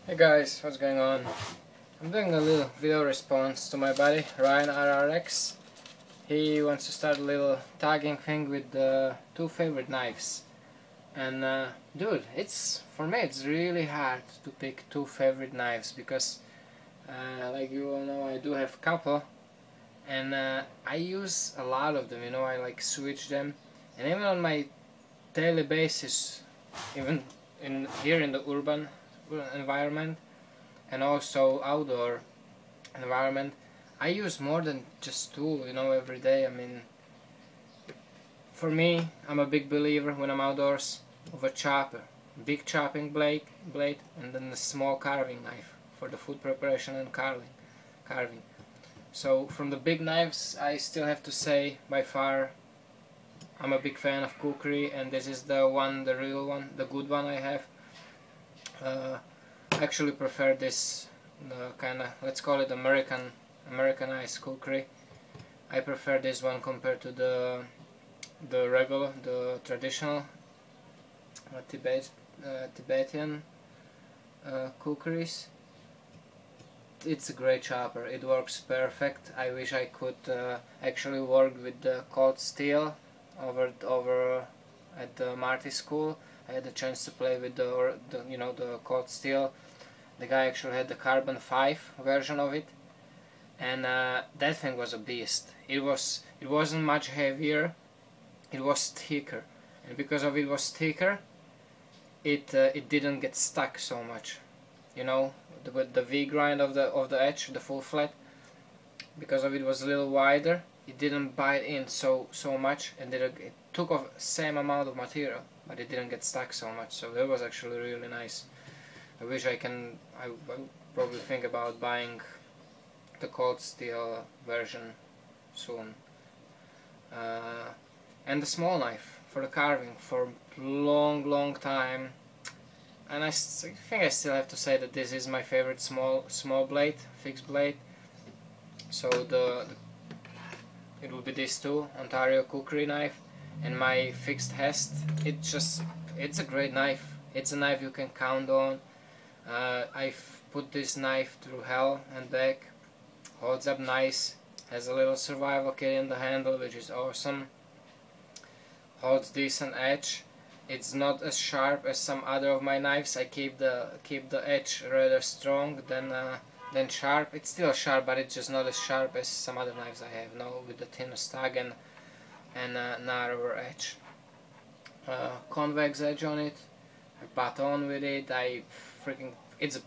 Hey guys, what's going on? I'm doing a little video response to my buddy Ryan RRX. He wants to start a little tagging thing with the two favorite knives. And dude, for me it's really hard to pick two favorite knives because like you all know, I do have a couple and I use a lot of them, you know, I like switch them, and even on my daily basis, even here in the urban environment and also outdoor environment, I use more than just two, you know, every day. I mean, for me, I'm a big believer when I'm outdoors of a chopper, big chopping blade, and then a small carving knife for the food preparation and carving. So from the big knives, I still have to say by far I'm a big fan of Kukri, and this is the one, the real one, the good one I have. I actually prefer this kind of, let's call it Americanized Kukri. I prefer this one compared to the regular, the traditional Tibetan Kukris. It's a great chopper. It works perfect. I wish I could actually work with the cold steel over at the Marty school. I had the chance to play with the cold steel. The guy actually had the carbon 5 version of it, and that thing was a beast. It wasn't much heavier. It was thicker, and because of it was thicker, it didn't get stuck so much. You know, with the V grind of the edge, the full flat, because of it was a little wider, it didn't bite in so much, and it took off same amount of material, but it didn't get stuck so much. So that was actually really nice. I wish I probably think about buying the cold steel version soon. And the small knife for the carving for long time. And I think I still have to say that this is my favorite small blade, fixed blade. So it will be this too, Ontario Kukri knife, and my fixed Hest. It's a great knife. It's a knife you can count on. I've put this knife through hell and back. Holds up nice. Has a little survival kit in the handle, which is awesome. Holds decent edge. It's not as sharp as some other of my knives. I keep the edge rather strong than sharp. It's still sharp, but it's just not as sharp as some other knives I have. No, with the thinner stag and narrower edge. Convex edge on it. I baton with it. It's a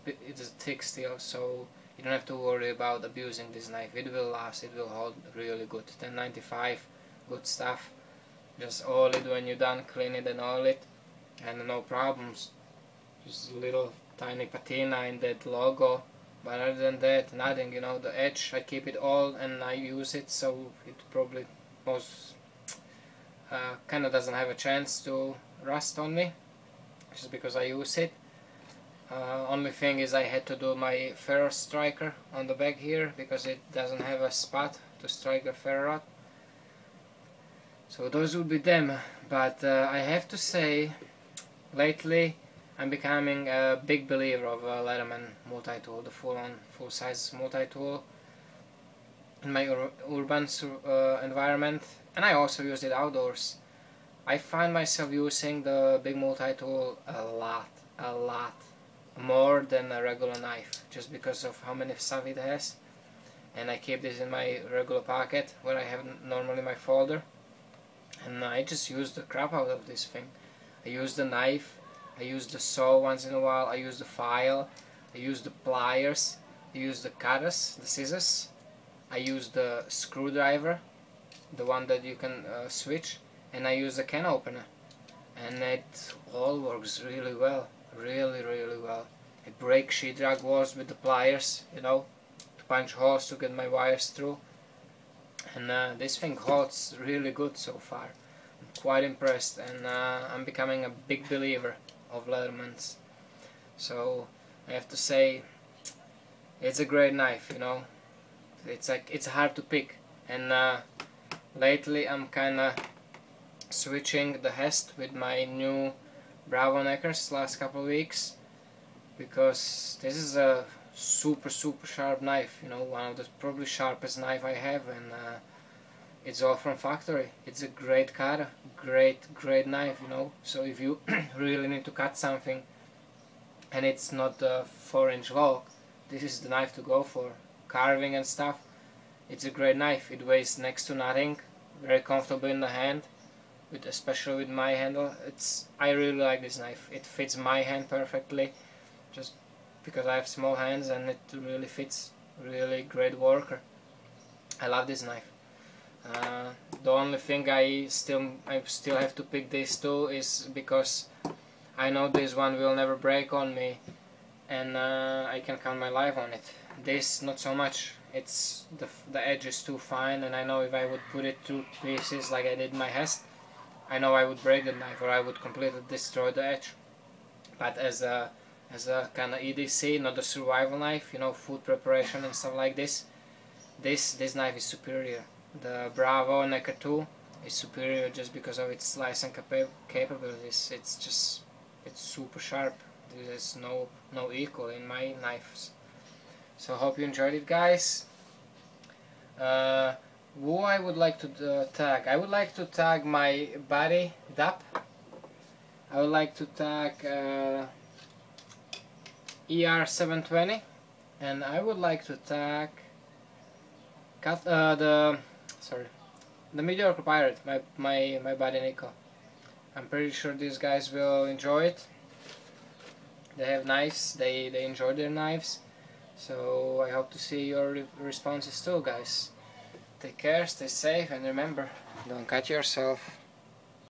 thick steel, so you don't have to worry about abusing this knife. It will last. It will hold really good. 1095, good stuff. Just oil it when you're done, clean it and oil it, and no problems. Just a little tiny patina in that logo, but other than that, nothing. You know, the edge, I keep it all and I use it, so it probably kind of doesn't have a chance to rust on me, just because I use it. Only thing is I had to do my ferro striker on the back here because it doesn't have a spot to strike a ferro rod. So those would be them, but I have to say, lately I'm becoming a big believer of Leatherman Multitool, the full-size Multitool in my urban environment, and I also use it outdoors. I find myself using the big Multitool a lot, more than a regular knife, just because of how many stuff it has, and I keep this in my regular pocket where I have normally my folder. And I just use the crap out of this thing. I use the knife, I use the saw once in a while, I use the file, I use the pliers, I use the cutters, the scissors, I use the screwdriver, the one that you can switch, and I use the can opener. And it all works really well, really well. I break sheetrock walls with the pliers, you know, to punch holes to get my wires through. And this thing holds really good so far. I'm quite impressed, and I'm becoming a big believer of Leathermans. So I have to say, it's a great knife, you know. It's hard to pick, and lately I'm kinda switching the Hest with my new Bravo neckers last couple of weeks. because this is a super sharp knife, you know, one of the probably sharpest knife I have, and it's all from factory. It's a great cutter, great knife, you know. So if you really need to cut something and it's not a 4-inch log, this is the knife to go for. Carving and stuff, it's a great knife. It weighs next to nothing, very comfortable in the hand, especially with my handle. I really like this knife. It fits my hand perfectly, just because I have small hands, and it really fits. Really great worker. I love this knife. The only thing I still have to pick this tool is because I know this one will never break on me, and I can count my life on it. This not so much. It's the edge is too fine, and I know if I would put it to pieces like I did my Hest, I know I would break the knife, or I would completely destroy the edge. But as a kind of EDC, not a survival knife, you know, food preparation and stuff like this, this knife is superior. The Bravo Necker 2 is superior just because of its slicing capabilities. It's super sharp. There's no equal in my knives. So hope you enjoyed it, guys. Who I would like to tag? I would like to tag my buddy Dap. I would like to tag ER720, and I would like to tag the Mediocre Pirate, my buddy Nico. I'm pretty sure these guys will enjoy it. They have knives, they enjoy their knives, so I hope to see your responses too, guys. Take care, stay safe, and remember, don't cut yourself.